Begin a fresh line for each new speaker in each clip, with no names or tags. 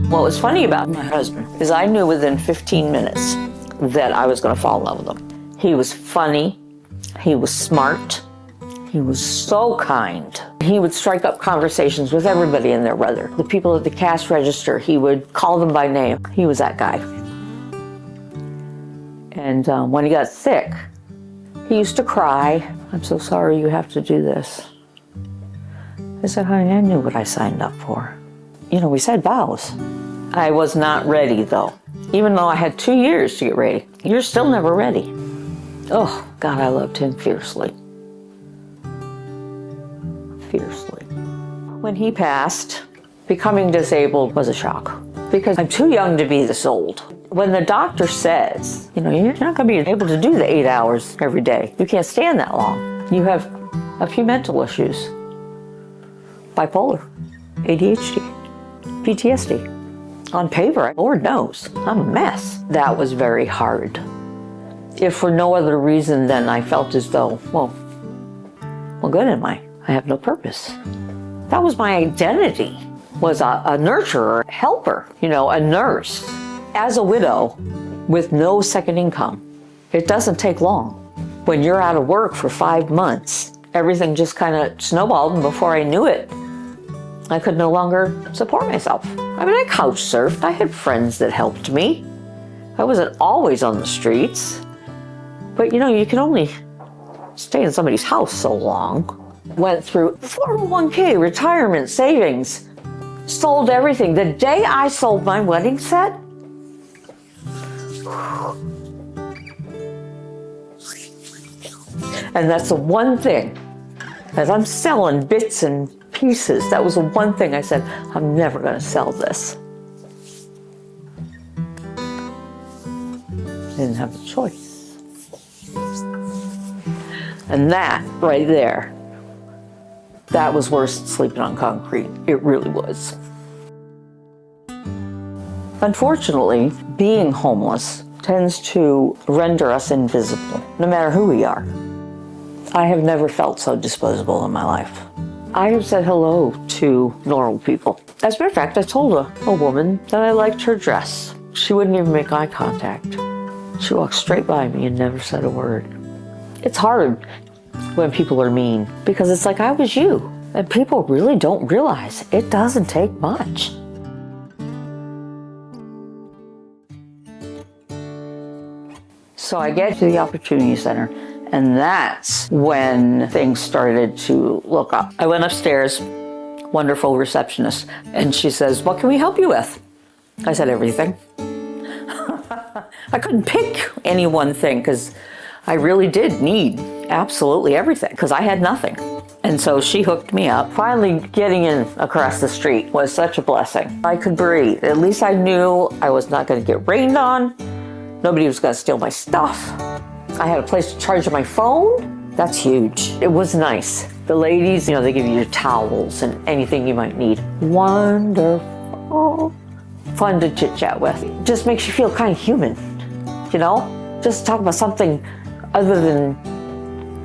What was funny about my husband is I knew within 15 minutes that I was going to fall in love with him. He was funny. He was smart. He was so kind. He would strike up conversations with everybody and their brother. The people at the cash register, he would call them by name. He was that guy. And when he got sick, he used to cry. "I'm so sorry you have to do this." I said, "Honey, I knew what I signed up for." You know, we said vows. I was not ready though. Even though I had 2 years to get ready. You're still never ready. Oh, God, I loved him fiercely. Fiercely. When he passed, becoming disabled was a shock because I'm too young to be this old. When the doctor says, you know, you're not going to be able to do the 8 hours every day. You can't stand that long. You have a few mental issues. Bipolar, ADHD, PTSD. On paper, Lord knows, I'm a mess. That was very hard. If for no other reason than I felt as though, well, what good am I? I have no purpose. That was my identity, was a nurturer, helper, you know, a nurse. As a widow with no second income, it doesn't take long. When you're out of work for 5 months, everything just kind of snowballed, and before I knew it, I could no longer support myself. I mean, I couch surfed. I had friends that helped me. I wasn't always on the streets. But you know, you can only stay in somebody's house so long. Went through 401k, retirement, savings, sold everything. The day I sold my wedding set, and that's the one thing, as I'm selling bits and pieces, that was the one thing I said, I'm never going to sell this. Didn't have a choice. And that right there, that was worse than sleeping on concrete. It really was. Unfortunately, being homeless tends to render us invisible, no matter who we are. I have never felt so disposable in my life. I have said hello to normal people. As a matter of fact, I told a woman that I liked her dress. She wouldn't even make eye contact. She walked straight by me and never said a word. It's hard when people are mean because it's like I was you. And people really don't realize it doesn't take much. So I get to the Opportunity Center, and that's when things started to look up. I went upstairs, wonderful receptionist, and she says, "What can we help you with?" I said, "Everything." I couldn't pick any one thing because I really did need absolutely everything because I had nothing. And so she hooked me up. Finally getting in across the street was such a blessing. I could breathe. At least I knew I was not going to get rained on. Nobody was going to steal my stuff. I had a place to charge my phone. That's huge. It was nice. The ladies, you know, they give you your towels and anything you might need. Wonderful. Fun to chit chat with. It just makes you feel kind of human, you know? Just talk about something other than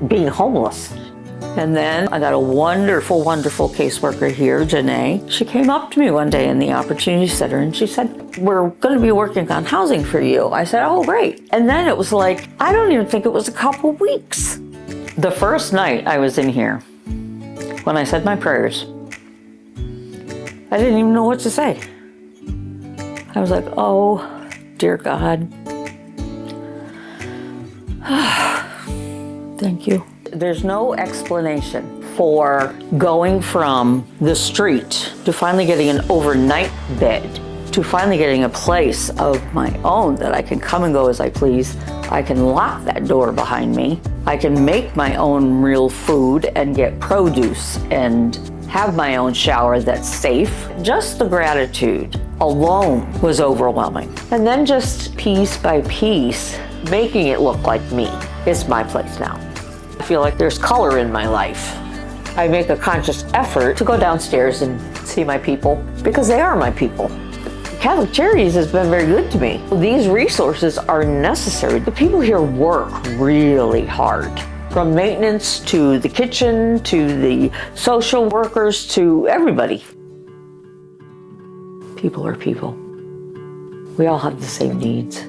being homeless. And then I got a wonderful, wonderful caseworker here, Janae. She came up to me one day in the Opportunity Center and she said, "We're going to be working on housing for you." I said, "Oh, great." And then it was like, I don't even think it was a couple weeks. The first night I was in here, when I said my prayers, I didn't even know what to say. I was like, "Oh, dear God. Thank you." There's no explanation for going from the street to finally getting an overnight bed, to finally getting a place of my own that I can come and go as I please. I can lock that door behind me. I can make my own real food and get produce and have my own shower that's safe. Just the gratitude alone was overwhelming. And then just piece by piece, making it look like me. It's my place now. I feel like there's color in my life. I make a conscious effort to go downstairs and see my people because they are my people. Catholic Charities has been very good to me. These resources are necessary. The people here work really hard. From maintenance to the kitchen, to the social workers, to everybody. People are people. We all have the same needs.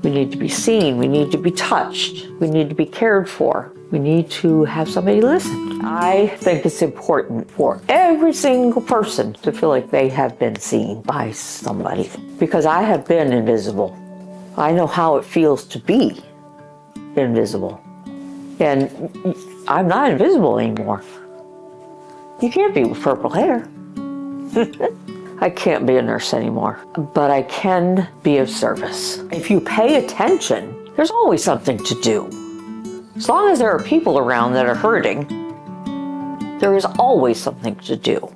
We need to be seen, we need to be touched, we need to be cared for, we need to have somebody listen. I think it's important for every single person to feel like they have been seen by somebody, because I have been invisible. I know how it feels to be invisible. And I'm not invisible anymore. You can't be with purple hair. I can't be a nurse anymore, but I can be of service. If you pay attention, there's always something to do. As long as there are people around that are hurting, there is always something to do.